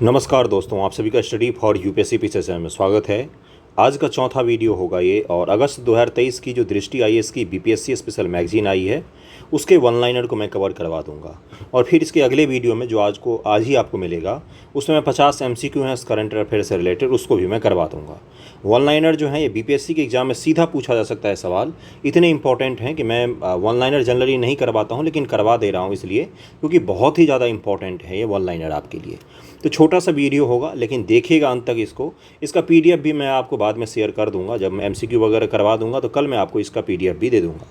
नमस्कार दोस्तों, आप सभी का स्टडी फॉर यूपीएससी पीछे चैनल में स्वागत है। आज का चौथा वीडियो होगा ये, और अगस्त 2023 की जो दृष्टि आईएएस की बीपीएससी स्पेशल मैगजीन आई है उसके वन लाइनर को मैं कवर करवा दूंगा। और फिर इसके अगले वीडियो में जो आज ही आपको मिलेगा उसमें मैं 50 एमसीक्यू हैं करंट अफेयर से रिलेटेड, उसको भी मैं करवा दूंगा। वन लाइनर जो है ये बीपीएससी के एग्जाम में सीधा पूछा जा सकता है सवाल, इतने इंपॉर्टेंट हैं कि मैं वन लाइनर जनरली नहीं करवाता हूँ, लेकिन करवा दे रहा हूँ इसलिए क्योंकि बहुत ही ज़्यादा इंपॉर्टेंट है ये वन लाइनर आपके लिए। तो छोटा सा वीडियो होगा, लेकिन देखिएगा अंत तक इसको। इसका पीडीएफ भी मैं आपको बाद में शेयर कर दूंगा, जब मैं एमसीक्यू वगैरह करवा दूंगा तो कल मैं आपको इसका पीडीएफ भी दे दूंगा।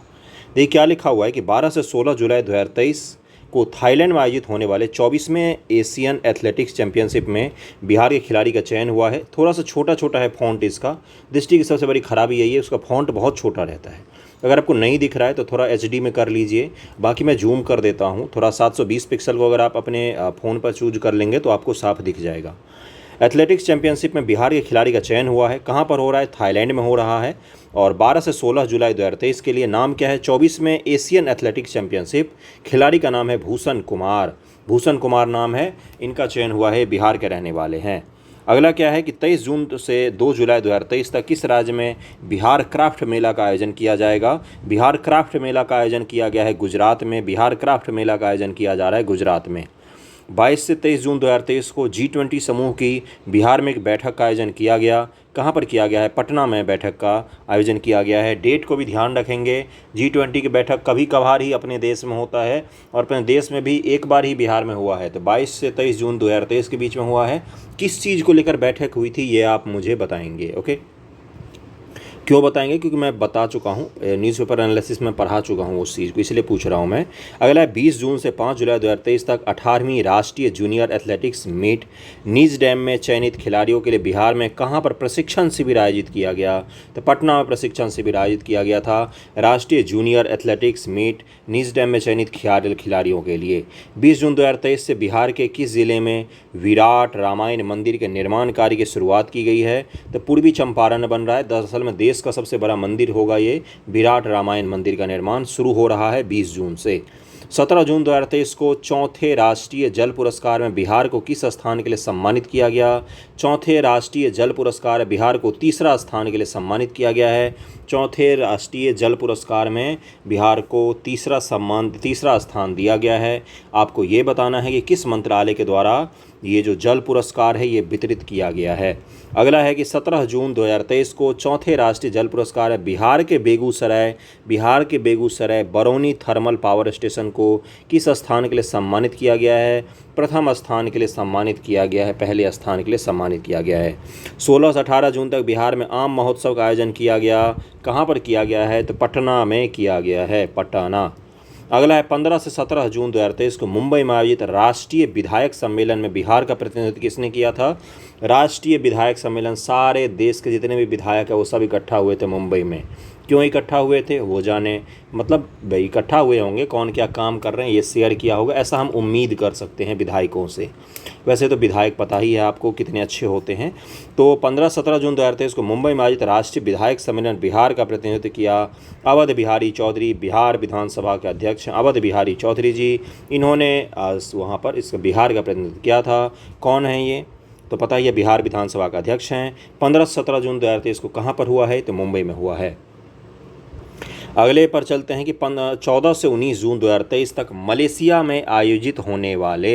देखिए क्या लिखा हुआ है कि 12 से 16 जुलाई 2023 को थाईलैंड में आयोजित होने वाले 24वें एशियन एथलेटिक्स चैंपियनशिप में बिहार के खिलाड़ी का चयन हुआ है। थोड़ा सा छोटा छोटा है फ़ॉन्ट इसका, दृष्टि की सबसे बड़ी खराबी यही है, उसका फ़ॉन्ट बहुत छोटा रहता है। अगर आपको नहीं दिख रहा है तो थोड़ा एचडी में कर लीजिए, बाकी मैं जूम कर देता हूँ। थोड़ा 720 पिक्सल को अगर आप अपने फ़ोन पर चूज कर लेंगे तो आपको साफ दिख जाएगा। एथलेटिक्स चैंपियनशिप में बिहार के खिलाड़ी का चयन हुआ है। कहाँ पर हो रहा है? थाईलैंड में हो रहा है। और 12 से 16 जुलाई 2023 के लिए नाम क्या है? 24वें एशियन एथलेटिक्स चैंपियनशिप। खिलाड़ी का नाम है भूषण कुमार। भूषण कुमार नाम है, इनका चयन हुआ है, बिहार के रहने वाले हैं। अगला क्या है कि 23 जून से 2 जुलाई 2023 तक किस राज्य में बिहार क्राफ्ट मेला का आयोजन किया जाएगा? बिहार क्राफ्ट मेला का आयोजन किया गया है गुजरात में। बिहार क्राफ्ट मेला का आयोजन किया जा रहा है गुजरात में। 22 से 23 जून 2023 को G20 समूह की बिहार में एक बैठक का आयोजन किया गया। कहाँ पर किया गया है? पटना में बैठक का आयोजन किया गया है। डेट को भी ध्यान रखेंगे। G20 की बैठक कभी कभार ही अपने देश में होता है, और अपने देश में भी एक बार ही बिहार में हुआ है। तो 22 से 23 जून 2023 के बीच में हुआ है। किस चीज़ को लेकर बैठक हुई थी ये आप मुझे बताएंगे। ओके, क्यों बताएंगे? क्योंकि मैं बता चुका हूँ, न्यूज़पेपर एनालिसिस में पढ़ा चुका हूँ उस चीज़ को, इसलिए पूछ रहा हूँ मैं। अगला है 20 जून से 5 जुलाई 2023 तक 18वीं राष्ट्रीय जूनियर एथलेटिक्स मीट निज डैम में चयनित खिलाड़ियों के लिए बिहार में कहाँ पर प्रशिक्षण शिविर आयोजित किया गया? तो पटना में प्रशिक्षण शिविर आयोजित किया गया था। राष्ट्रीय जूनियर एथलेटिक्स मीट निज डैम में चयनित खिलाड़ियों के लिए 20 जून 2023 से बिहार के किस जिले में विराट रामायण मंदिर के निर्माण कार्य की शुरुआत की गई है? तो पूर्वी चंपारण बन रहा है। दरअसल में देश का सबसे बड़ा मंदिर होगा ये। विराट रामायण मंदिर का निर्माण शुरू हो रहा है 20 जून से। 17 जून 2023 को चौथे राष्ट्रीय जल पुरस्कार में बिहार को किस स्थान के लिए सम्मानित किया गया? चौथे राष्ट्रीय जल पुरस्कार बिहार को तीसरा स्थान के लिए सम्मानित किया गया है। चौथे राष्ट्रीय जल पुरस्कार में बिहार को तीसरा स्थान दिया गया है। आपको ये बताना है कि किस मंत्रालय के द्वारा ये जो जल पुरस्कार है ये वितरित किया गया है। अगला है कि 17 जून 2023 को चौथे राष्ट्रीय जल पुरस्कार बिहार के Begusarai Barauni thermal power station को किस स्थान के लिए सम्मानित किया गया है? प्रथम स्थान के लिए सम्मानित किया गया है, पहले स्थान के लिए सम्मानित किया गया है। 16 से 18 जून तक बिहार में आम महोत्सव का आयोजन किया गया। कहाँ पर किया गया है? तो पटना में किया गया है, पटना। अगला है 15 से 17 जून 2023 को मुंबई में आयोजित राष्ट्रीय विधायक सम्मेलन में बिहार का प्रतिनिधित्व किसने किया था? राष्ट्रीय विधायक सम्मेलन, सारे देश के जितने भी विधायक है वो सब इकट्ठा हुए थे मुंबई में। क्यों इकट्ठा हुए थे वो जाने, मतलब इकट्ठा हुए होंगे, कौन क्या काम कर रहे हैं ये शेयर किया होगा, ऐसा हम उम्मीद कर सकते हैं विधायकों से। वैसे तो विधायक पता ही है आपको कितने अच्छे होते हैं। तो 15-17 जून 2023 को मुंबई में आयोजित राष्ट्रीय विधायक सम्मेलन बिहार का प्रतिनिधित्व किया अवध बिहारी चौधरी, बिहार विधानसभा के अध्यक्ष अवध बिहारी चौधरी जी। इन्होंने वहाँ पर इस बिहार का प्रतिनिधित्व किया था। कौन है ये? तो पता ही है, बिहार विधानसभा का अध्यक्ष हैं। 15-17 जून 2023 को कहाँ पर हुआ है? तो मुंबई में हुआ है। अगले पर चलते हैं कि 14 से 19 जून 2023 तक मलेशिया में आयोजित होने वाले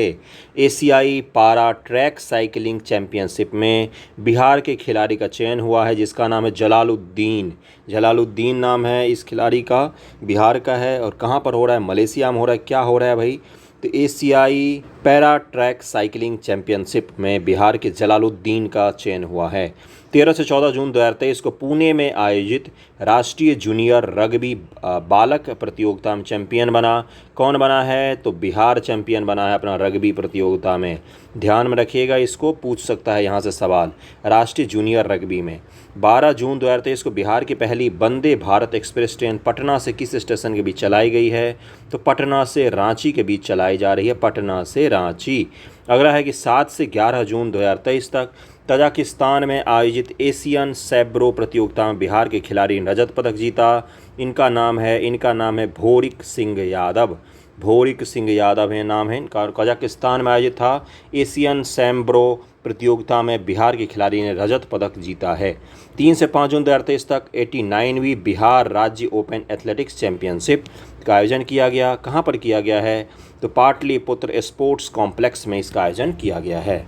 एशियाई पारा ट्रैक साइकिलिंग चैंपियनशिप में बिहार के खिलाड़ी का चयन हुआ है, जिसका नाम है जलालुद्दीन। जलालुद्दीन नाम है इस खिलाड़ी का, बिहार का है। और कहाँ पर हो रहा है? मलेशिया में हो रहा है। क्या हो रहा है भाई? तो एशियाई पैरा ट्रैक साइकिलिंग चैंपियनशिप में बिहार के जलालुद्दीन का चयन हुआ है। 13 से 14 जून 2023 को पुणे में आयोजित राष्ट्रीय जूनियर रग्बी बालक प्रतियोगिता में चैंपियन बना। कौन बना है? तो बिहार चैंपियन बना है अपना रग्बी प्रतियोगिता में। ध्यान में रखिएगा, इसको पूछ सकता है यहाँ से सवाल। राष्ट्रीय जूनियर रग्बी में 12 जून 2023 को बिहार की पहली वंदे भारत एक्सप्रेस ट्रेन पटना से किस स्टेशन के बीच चलाई गई है? तो पटना से रांची के बीच चलाई जा रही है, पटना से रांची। अगला है कि 7 से 11 जून 2023 तक तजाकिस्तान में आयोजित एशियन सैब्रो प्रतियोगिता में बिहार के खिलाड़ी ने रजत पदक जीता। इनका नाम है भोरिक सिंह यादव। भोरिक सिंह यादव है नाम है इनका। कजाकिस्तान में आयोजित था एशियन सैम्ब्रो प्रतियोगिता में बिहार के खिलाड़ी ने रजत पदक जीता है। 3 से 5 जून 2023 तक 89वीं बिहार राज्य ओपन एथलेटिक्स चैंपियनशिप का आयोजन किया गया। कहाँ पर किया गया है? तो पाटलिपुत्र स्पोर्ट्स कॉम्प्लेक्स में इसका आयोजन किया गया है।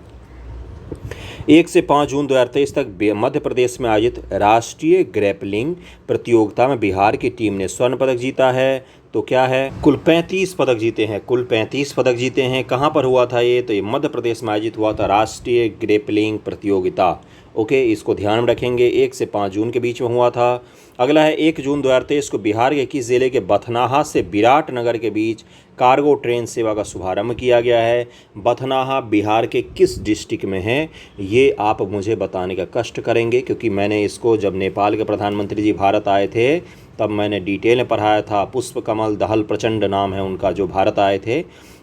1 से 5 जून 2023 तक मध्य प्रदेश में आयोजित राष्ट्रीय ग्रैपलिंग प्रतियोगिता में बिहार की टीम ने स्वर्ण पदक जीता है। तो क्या है? कुल 35 पदक जीते हैं, कुल 35 पदक जीते हैं। कहाँ पर हुआ था ये? तो ये मध्य प्रदेश में आयोजित हुआ था राष्ट्रीय ग्रैपलिंग प्रतियोगिता। ओके, इसको ध्यान में रखेंगे। 1 से 5 जून के बीच में हुआ था। अगला है 1 जून 2023 को बिहार के किस जिले के बथनाहा से विराटनगर के बीच कार्गो ट्रेन सेवा का शुभारंभ किया गया है? बथनाहा बिहार के किस डिस्ट्रिक्ट में है, ये आप मुझे बताने का कष्ट करेंगे, क्योंकि मैंने इसको जब नेपाल के प्रधानमंत्री जी भारत आए थे तब मैंने डिटेल में पढ़ाया था। पुष्प कमल दहल प्रचंड नाम है उनका, जो भारत आए थे।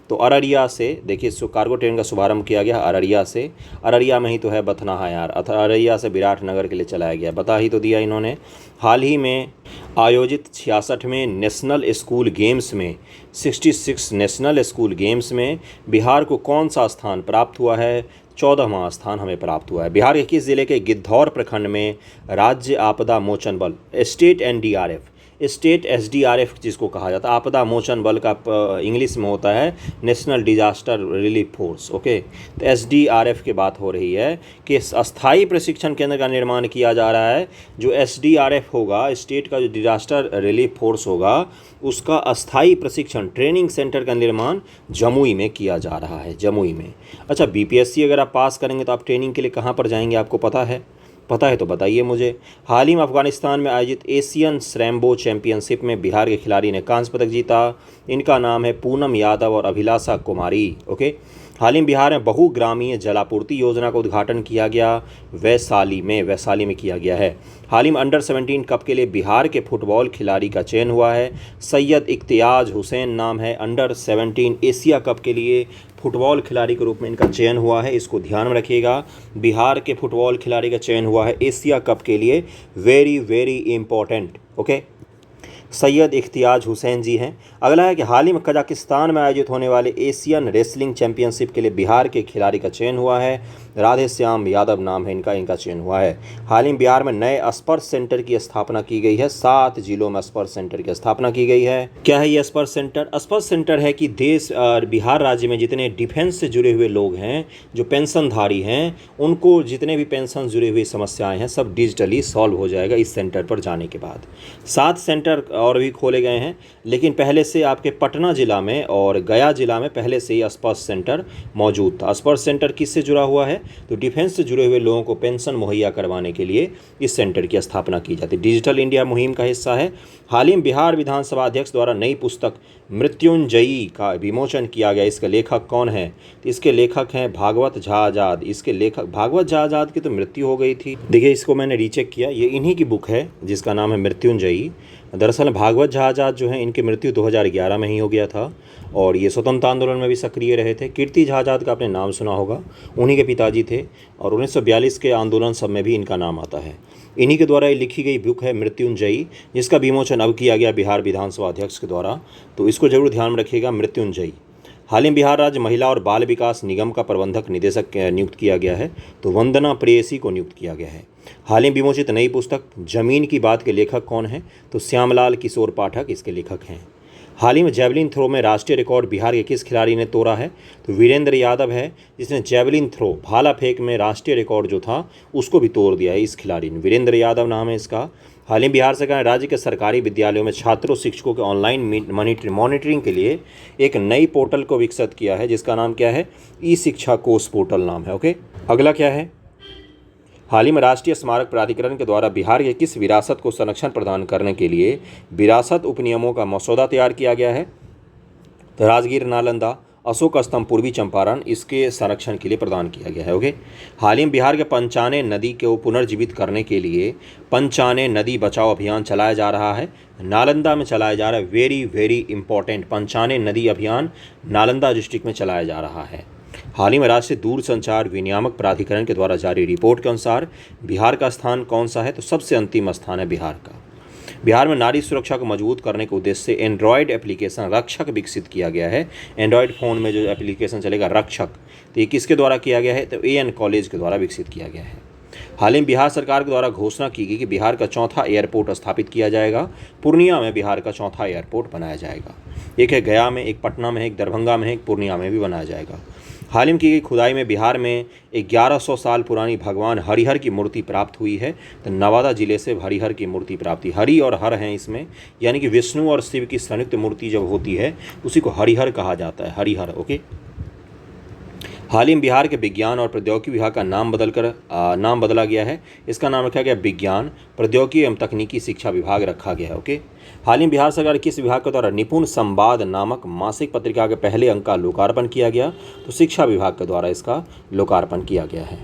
तो अररिया से देखिए, कार्गो ट्रेन का शुभारंभ किया गया अररिया से। अररिया में ही तो है बथनाहा यार, अररिया से विराटनगर के लिए चलाया गया, बता ही तो दिया इन्होंने। हाल ही में आयोजित 66वें नेशनल स्कूल गेम्स में 66 नेशनल स्कूल गेम्स में बिहार को कौन सा स्थान प्राप्त हुआ है? 14वां स्थान हमें प्राप्त हुआ है। बिहार के किस जिले के गिद्धौर प्रखंड में राज्य आपदा मोचन बल स्टेट एनडीआरएफ स्टेट एसडीआरएफ जिसको कहा जाता है, आपदा मोचन बल का इंग्लिश में होता है national disaster relief force. Okay, तो एसडीआरएफ की बात हो रही है कि अस्थायी प्रशिक्षण केंद्र का निर्माण किया जा रहा है। जो एसडीआरएफ होगा, स्टेट का जो डिजास्टर रिलीफ फोर्स होगा, उसका अस्थायी प्रशिक्षण ट्रेनिंग सेंटर का निर्माण जमुई में किया जा रहा है, जमुई में। अच्छा, बीपीएससी अगर आप पास करेंगे तो आप ट्रेनिंग के लिए कहाँ पर जाएंगे, आपको पता है? पता है तो बताइए मुझे। हाल ही में अफगानिस्तान में आयोजित एशियन सैम्बो चैंपियनशिप में बिहार के खिलाड़ी ने कांस्य पदक जीता। इनका नाम है पूनम यादव और अभिलाषा कुमारी। ओके, हाल ही में बिहार में बहुग्रामीय जलापूर्ति योजना का उद्घाटन किया गया, वैशाली में किया गया है। हाल ही में अंडर 17 कप के लिए बिहार के फुटबॉल खिलाड़ी का चयन हुआ है। सैयद इख्तियाज हुसैन नाम है। अंडर 17 एशिया कप के लिए फुटबॉल खिलाड़ी के रूप में इनका चयन हुआ है, इसको ध्यान में रखिएगा। बिहार के फुटबॉल खिलाड़ी का चयन हुआ है एशिया कप के लिए, very very important. Okay, Syed Ikhtiyaz Hussain ji हैं। अगला है कि हाल ही में कजाकिस्तान में आयोजित होने वाले एशियन रेसलिंग चैंपियनशिप के लिए बिहार के खिलाड़ी का चयन हुआ है। राधेश्याम यादव नाम है इनका चयन हुआ है। हाल ही में बिहार में नए स्पर्श सेंटर की स्थापना की गई है। 7 जिलों में स्पर्श सेंटर की स्थापना की गई है। क्या है ये स्पर्श सेंटर? स्पर्श सेंटर है कि देश बिहार राज्य में जितने डिफेंस से जुड़े हुए लोग हैं, जो पेंशनधारी हैं, उनको जितने भी पेंशन जुड़ी हुई समस्याएं हैं, सब डिजिटली सॉल्व हो जाएगा इस सेंटर पर जाने के बाद। 7 सेंटर और भी खोले गए हैं, लेकिन पहले से आपके पटना जिला में और गया जिला में पहले से ही स्पर्श सेंटर मौजूद था। स्पर्श सेंटर किससे जुड़ा हुआ है? तो डिफेंस से जुड़े हुए लोगों को पेंशन मुहैया करवाने के लिए इस सेंटर की स्थापना की जाती है। डिजिटल इंडिया मुहिम का हिस्सा है। हाल ही में बिहार विधानसभा अध्यक्ष द्वारा नई पुस्तक मृत्युंजयी का विमोचन किया गया। इसके लेखक कौन है? तो इसके लेखक हैं भागवत झा आजाद। इसके लेखक भागवत झा आजाद की तो मृत्यु हो गई थी। देखिए, इसको मैंने रीचेक किया, ये इन्हीं की बुक है जिसका नाम है मृत्युंजयी। दरअसल भागवत झा आजाद जो हैं, इनकी मृत्यु 2011 में ही हो गया था और ये स्वतंत्रता आंदोलन में भी सक्रिय रहे थे। कीर्ति झा आजाद का आपने नाम सुना होगा, उन्हीं के पिताजी थे और 1942 के आंदोलन सब में भी इनका नाम आता है। इन्हीं के द्वारा ये लिखी गई बुक है मृत्युंजयी, जिसका विमोचन अब किया गया बिहार विधानसभा अध्यक्ष के द्वारा, तो इसको जरूर ध्यान में रखिएगा, मृत्युंजयी। हाल ही में बिहार राज्य महिला और बाल विकास निगम का प्रबंधक निदेशक नियुक्त किया गया है, तो वंदना प्रेयसी को नियुक्त किया गया है। हाल ही में विमोचित नई पुस्तक जमीन की बात के लेखक कौन है? तो श्यामलाल किशोर पाठक इसके लेखक हैं। हाल ही में जैवलिन थ्रो में राष्ट्रीय रिकॉर्ड बिहार के किस खिलाड़ी ने तोड़ा है? तो वीरेंद्र यादव है, जिसने जैवलिन थ्रो भाला फेंक में राष्ट्रीय रिकॉर्ड जो था उसको भी तोड़ दिया है इस खिलाड़ी ने। वीरेंद्र यादव नाम है इसका। हाल ही बिहार सरकार ने राज्य के सरकारी विद्यालयों में छात्रों शिक्षकों के ऑनलाइन मॉनिटरिंग के लिए एक नई पोर्टल को विकसित किया है, जिसका नाम क्या है? ई शिक्षा कोष पोर्टल नाम है। ओके, अगला क्या है? हाल ही में राष्ट्रीय स्मारक प्राधिकरण के द्वारा बिहार के किस विरासत को संरक्षण प्रदान करने के लिए विरासत उपनियमों का मसौदा तैयार किया गया है? तो राजगीर, नालंदा, अशोक स्तंभ, पूर्वी चंपारण इसके संरक्षण के लिए प्रदान किया गया है। ओके, हाल ही में बिहार के पंचाने नदी को पुनर्जीवित करने के लिए पंचाने नदी बचाओ अभियान चलाया जा रहा है। नालंदा में चलाया जा रहा है, वेरी वेरी इंपॉर्टेंट। पंचाने नदी अभियान नालंदा डिस्ट्रिक्ट में चलाया जा रहा है। हाल ही में राष्ट्रीय दूरसंचार विनियामक प्राधिकरण के द्वारा जारी रिपोर्ट के अनुसार बिहार का स्थान कौन सा है? तो सबसे अंतिम स्थान है बिहार का। बिहार में नारी सुरक्षा को मजबूत करने के उद्देश्य से एंड्रॉयड एप्लीकेशन रक्षक विकसित किया गया है। एंड्रॉयड फ़ोन में जो एप्लीकेशन चलेगा रक्षक, तो ये किसके द्वारा किया गया है? तो AN कॉलेज के द्वारा विकसित किया गया है। हाल ही में बिहार सरकार के द्वारा घोषणा की गई कि बिहार का चौथा एयरपोर्ट स्थापित किया जाएगा। पूर्णिया में बिहार का चौथा एयरपोर्ट बनाया जाएगा। एक है गया में, एक पटना में है, एक दरभंगा में है, एक पूर्णिया में भी बनाया जाएगा। हाल ही में की गई खुदाई में बिहार में 1100 साल पुरानी भगवान हरिहर की मूर्ति प्राप्त हुई है। तो नवादा जिले से हरिहर की मूर्ति प्राप्ति, हरि और हर हैं इसमें, यानी कि विष्णु और शिव की संयुक्त मूर्ति जब होती है उसी को हरिहर कहा जाता है, हरिहर। ओके। हाल ही में बिहार के विज्ञान और प्रौद्योगिकी विभाग का नाम बदला गया है। इसका नाम रखा गया विज्ञान प्रौद्योगिकी एवं तकनीकी शिक्षा विभाग रखा गया है। ओके। हाल ही में बिहार सरकार किस विभाग के द्वारा निपुण संवाद नामक मासिक पत्रिका के पहले अंक का लोकार्पण किया गया? तो शिक्षा विभाग के द्वारा इसका लोकार्पण किया गया है।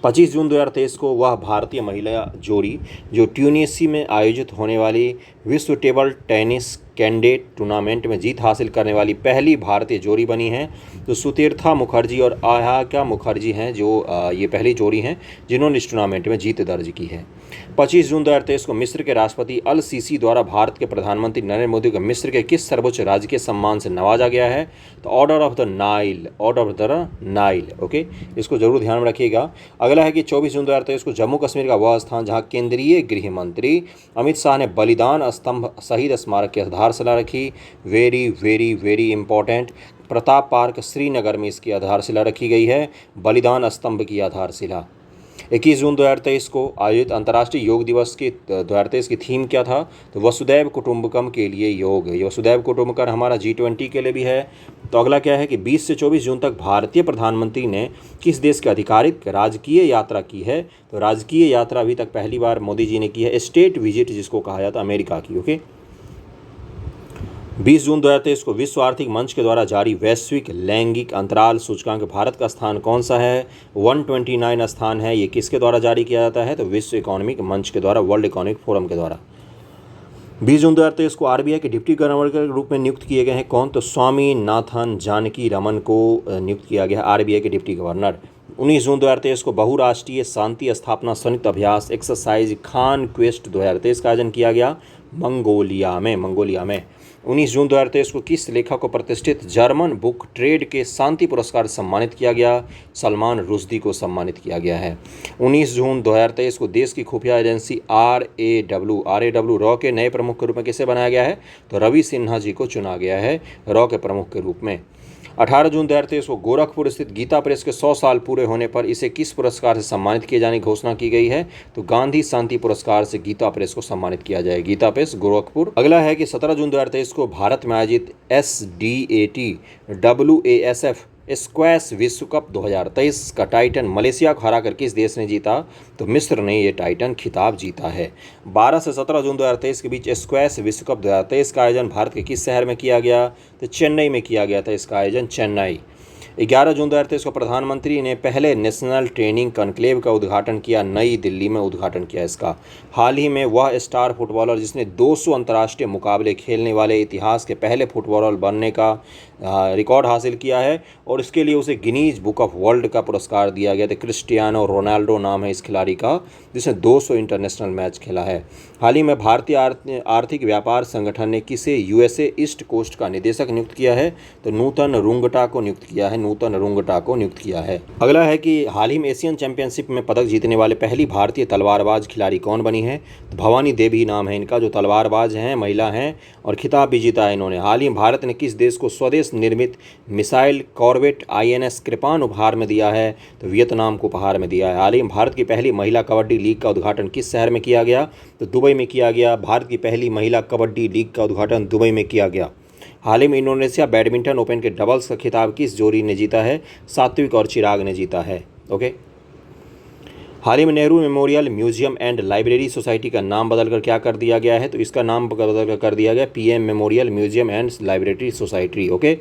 25 जून 2023 को वह भारतीय महिला जोड़ी जो ट्यूनीसी में आयोजित होने वाली विश्व टेबल टेनिस कैंडिडेट टूर्नामेंट में जीत हासिल करने वाली पहली भारतीय जोड़ी बनी है। तो सुतीर्था मुखर्जी और आयाका मुखर्जी हैं जो ये पहली जोड़ी हैं जिन्होंने इस टूर्नामेंट में जीत दर्ज की है। 25 जून 2023 को मिस्र के राष्ट्रपति अल सीसी द्वारा भारत के प्रधानमंत्री नरेंद्र मोदी को मिस्र के किस सर्वोच्च राजकीय सम्मान से नवाजा गया है? तो order of the Nile, order of the Nile. Okay, इसको जरूर ध्यान में रखिएगा। अगला है कि 24 जून 2023 को जम्मू कश्मीर का वह स्थान जहां केंद्रीय गृह मंत्री अमित शाह ने बलिदान स्तंभ शहीद स्मारक की आधारशिला रखी। Very very very important. Pratap park Srinagar में इसकी आधारशिला रखी गई है, बलिदान स्तंभ की आधारशिला। 21 जून 2023 को आयोजित अंतर्राष्ट्रीय योग दिवस की 2023 की थीम क्या था? तो वसुदैव कुटुंबकम के लिए योग। ये वसुदैव कुटुंबकम हमारा G20 के लिए भी है। तो अगला क्या है कि 20 से 24 जून तक भारतीय प्रधानमंत्री ने किस देश की आधिकारिक राजकीय यात्रा की है? तो राजकीय यात्रा अभी तक पहली बार मोदी जी ने की है, स्टेट विजिट जिसको कहा जाता है, अमेरिका की। ओके। 20 जून 2023 को विश्व आर्थिक मंच के द्वारा जारी वैश्विक लैंगिक अंतराल सूचकांक भारत का स्थान कौन सा है? 129 स्थान है। ये किसके द्वारा जारी किया जाता है? तो विश्व इकोनॉमिक मंच के द्वारा, वर्ल्ड इकोनॉमिक फोरम के द्वारा। 20 जून 2023 को RBI के डिप्टी गवर्नर के रूप में नियुक्त किए गए हैं कौन? तो स्वामीनाथन जानकी रमन को नियुक्त किया गया है RBI के डिप्टी गवर्नर। 19 जून 2023 को बहुराष्ट्रीय शांति स्थापना संयुक्त अभ्यास एक्सरसाइज खान क्वेस्ट 2023 का आयोजन किया गया मंगोलिया में। 19 जून 2023 को किस लेखक को प्रतिष्ठित जर्मन बुक ट्रेड के शांति पुरस्कार से सम्मानित किया गया? सलमान रुश्दी को सम्मानित किया गया है। 19 जून 2023 को देश की खुफिया एजेंसी RAW रॉ के नए प्रमुख के रूप में किसे बनाया गया है? तो रवि सिन्हा जी को चुना गया है रॉ के प्रमुख के रूप में। 18 जून 2023 को गोरखपुर स्थित गीता प्रेस के 100 साल पूरे होने पर इसे किस पुरस्कार से सम्मानित किए जाने की घोषणा की गई है? तो गांधी शांति पुरस्कार से गीता प्रेस को सम्मानित किया जाए, गीता प्रेस गोरखपुर। अगला है कि 17 जून 2023 को भारत में आयोजित SDAT WASF स्क्वैश विश्व कप 2023 का टाइटन मलेशिया को हराकर किस देश ने जीता? तो मिस्र ने ये टाइटन खिताब जीता है। 12 से 17 जून 2023 के बीच स्क्वैश विश्व कप 2023 का आयोजन भारत के किस शहर में किया गया? तो चेन्नई में किया गया था इसका आयोजन, चेन्नई। 11 जून 2023 को प्रधानमंत्री ने पहले नेशनल ट्रेनिंग कॉन्क्लेव का उद्घाटन किया, नई दिल्ली में उद्घाटन किया इसका। हाल ही में वह स्टार फुटबॉलर जिसने 200 अंतर्राष्ट्रीय मुकाबले खेलने वाले इतिहास के पहले फुटबॉलर बनने का रिकॉर्ड हासिल किया है और इसके लिए उसे गिनीज बुक ऑफ वर्ल्ड का पुरस्कार दिया गया था। क्रिस्टियानो रोनाल्डो नाम है इस खिलाड़ी का जिसने 200 इंटरनेशनल मैच खेला है। हाल ही में भारतीय आर्थिक व्यापार संगठन ने किसे USA ईस्ट कोस्ट का निदेशक नियुक्त किया है? तो नूतन रुंगटा को नियुक्त किया है। अगला है कि हाल ही में एशियन चैंपियनशिप में पदक जीतने वाले पहली भारतीय तलवारबाज खिलाड़ी कौन बनी है? तो भवानी देवी नाम है इनका, जो तलवारबाज हैं, महिला हैं और खिताब भी जीता है इन्होंने। हाल ही भारत ने किस देश को स्वदेश निर्मित मिसाइल कॉर्वेट INS कृपान उपहार में दिया है? तो वियतनाम को उपहार में दिया है। हाल ही में भारत की पहली महिला कबड्डी लीग का उद्घाटन किस शहर में किया गया? तो दुबई में किया गया। भारत की पहली महिला कबड्डी लीग का उद्घाटन दुबई में किया गया। हाल ही में इंडोनेशिया बैडमिंटन ओपन के डबल्स का खिताब किस जोड़ी ने जीता है? सात्विक और चिराग ने जीता है। ओके। हाल ही में Nehru memorial museum and library society का नाम बदलकर क्या कर दिया गया है? तो इसका नाम बदलकर कर दिया गया PM memorial museum and library society. Okay.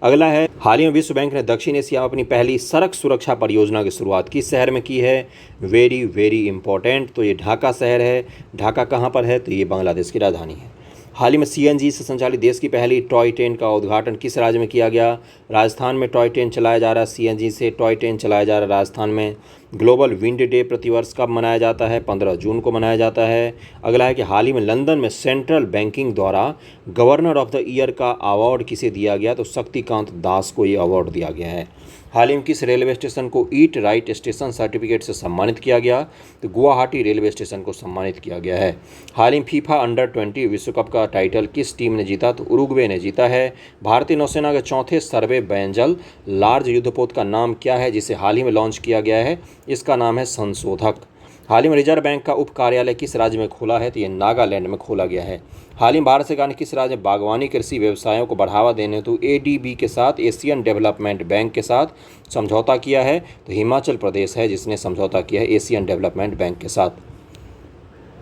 अगला है, हाल ही में विश्व बैंक ने दक्षिण एशिया में अपनी पहली सड़क सुरक्षा परियोजना की शुरुआत किस शहर में की है? Very very important. तो ये ढाका शहर है। ढाका कहाँ पर है? तो ये बांग्लादेश की राजधानी है। हाल ही में सीएनजी से संचालित देश की पहली टॉय ट्रेन का उद्घाटन किस राज्य में किया गया? राजस्थान में टॉय ट्रेन चलाया जा रहा है, सीएनजी से टॉय ट्रेन चलाया जा रहा है राजस्थान में। ग्लोबल विंड डे प्रतिवर्ष कब मनाया जाता है? 15 जून को मनाया जाता है। अगला है कि हाल ही में लंदन में सेंट्रल बैंकिंग द्वारा गवर्नर ऑफ द ईयर का अवार्ड किसे दिया गया? तो शक्तिकांत दास को ये अवार्ड दिया गया है। हाल ही में किस रेलवे स्टेशन को ईट राइट स्टेशन सर्टिफिकेट से सम्मानित किया गया? तो गुवाहाटी रेलवे स्टेशन को सम्मानित किया गया है। हाल ही में फीफा अंडर-20 विश्व कप का टाइटल किस टीम ने जीता? तो उरुग्वे ने जीता है। भारतीय नौसेना के चौथे सर्वे बैंजल लार्ज युद्धपोत का नाम क्या है, जिसे हाल ही में लॉन्च किया गया है? इसका नाम है संशोधक। हाल ही में रिजर्व बैंक का उप कार्यालय किस राज्य में खोला है? तो ये नागालैंड में खोला गया है। हाल ही में भारत सरकार ने किस राज्य में बागवानी कृषि व्यवसायों को बढ़ावा देने हेतु एडीबी के साथ, एशियन डेवलपमेंट बैंक के साथ समझौता किया है? तो हिमाचल प्रदेश है जिसने समझौता किया है एशियन डेवलपमेंट बैंक के साथ।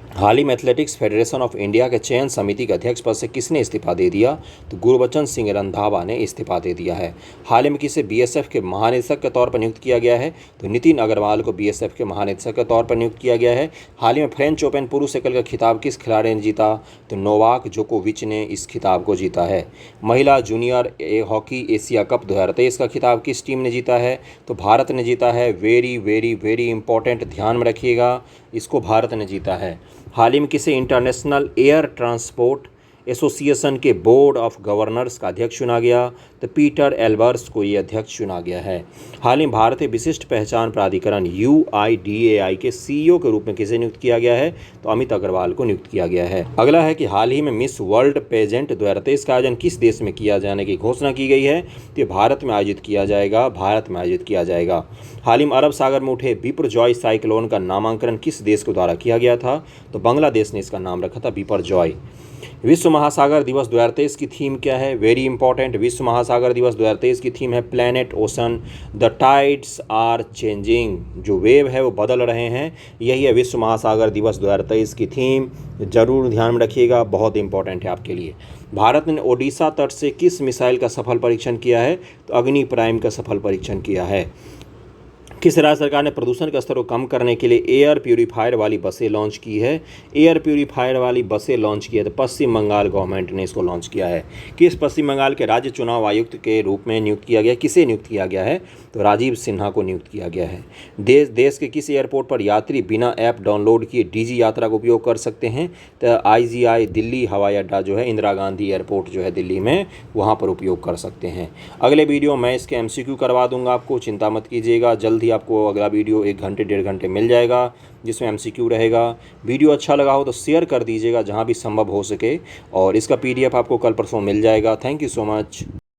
हाल ही में एथलेटिक्स फेडरेशन ऑफ इंडिया के चयन समिति के अध्यक्ष पद से किसने इस्तीफा दे दिया? तो गुरबचन सिंह रंधावा ने इस्तीफा दे दिया है। हाल ही में किसे बीएसएफ के महानिदेशक के तौर पर नियुक्त किया गया है? तो नितिन अग्रवाल को बीएसएफ के महानिदेशक के तौर पर नियुक्त किया गया है। हाल ही में फ्रेंच ओपन पुरुष एकल का खिताब किस खिलाड़ी ने जीता? तो नोवाक जोकोविच ने इस खिताब को जीता है। महिला जूनियर हॉकी एशिया कप 2023 का खिताब किस टीम ने जीता है? तो भारत ने जीता है। वेरी वेरी वेरी इंपॉर्टेंट, ध्यान में रखिएगा, इसको भारत ने जीता है। हाल ही में किसे इंटरनेशनल एयर ट्रांसपोर्ट एसोसिएशन के बोर्ड ऑफ गवर्नर्स का अध्यक्ष चुना गया? तो पीटर एल्बर्स को ये अध्यक्ष चुना गया है। हाल ही में भारतीय विशिष्ट पहचान प्राधिकरण UIDAI के CEO के रूप में किसे नियुक्त किया गया है? तो अमित अग्रवाल को नियुक्त किया गया है। अगला है कि हाल ही में मिस वर्ल्ड पेजेंट 2023 का आयोजन किस देश में किया जाने की घोषणा की गई है? तो भारत में आयोजित किया जाएगा, भारत में आयोजित किया जाएगा। हाल ही में अरब सागर में उठे बिपरजॉय साइक्लोन का नामांकन किस देश के द्वारा किया गया था? तो बांग्लादेश ने इसका नाम रखा था बिपरजॉय। विश्व महासागर दिवस 2023 की थीम क्या है? वेरी इंपॉर्टेंट, विश्व महासागर दिवस 2023 की थीम है planet ocean the tides are changing. जो वेव है वो बदल रहे हैं, यही है विश्व महासागर दिवस 2023 की थीम। जरूर ध्यान में रखिएगा, बहुत इंपॉर्टेंट है आपके लिए। भारत ने ओडिशा तट से किस मिसाइल का सफल परीक्षण किया है? तो अग्नि प्राइम का सफल परीक्षण किया है। किस राज्य सरकार ने प्रदूषण के स्तर को कम करने के लिए एयर प्यूरीफायर वाली बसें लॉन्च की है? एयर प्यूरीफायर वाली बसें लॉन्च की है तो पश्चिम बंगाल गवर्नमेंट ने इसको लॉन्च किया है। किस पश्चिम बंगाल के राज्य चुनाव आयुक्त के रूप में नियुक्त किया गया? किसे नियुक्त किया गया है? तो राजीव सिन्हा को नियुक्त किया गया है। देश के किस एयरपोर्ट पर यात्री बिना ऐप डाउनलोड किए डीजी यात्रा का उपयोग कर सकते हैं? तो IGI दिल्ली हवाई अड्डा जो है, इंदिरा गांधी एयरपोर्ट जो है दिल्ली में, वहाँ पर उपयोग कर सकते हैं। अगले वीडियो मैं इसके MCQ करवा दूंगा आपको, चिंता मत कीजिएगा। जल्द ही आपको अगला वीडियो 1 घंटे 1.5 घंटे मिल जाएगा जिसमें MCQ रहेगा। वीडियो अच्छा लगा हो तो शेयर कर दीजिएगा जहां भी संभव हो सके, और इसका PDF आपको कल परसों मिल जाएगा। Thank you so much.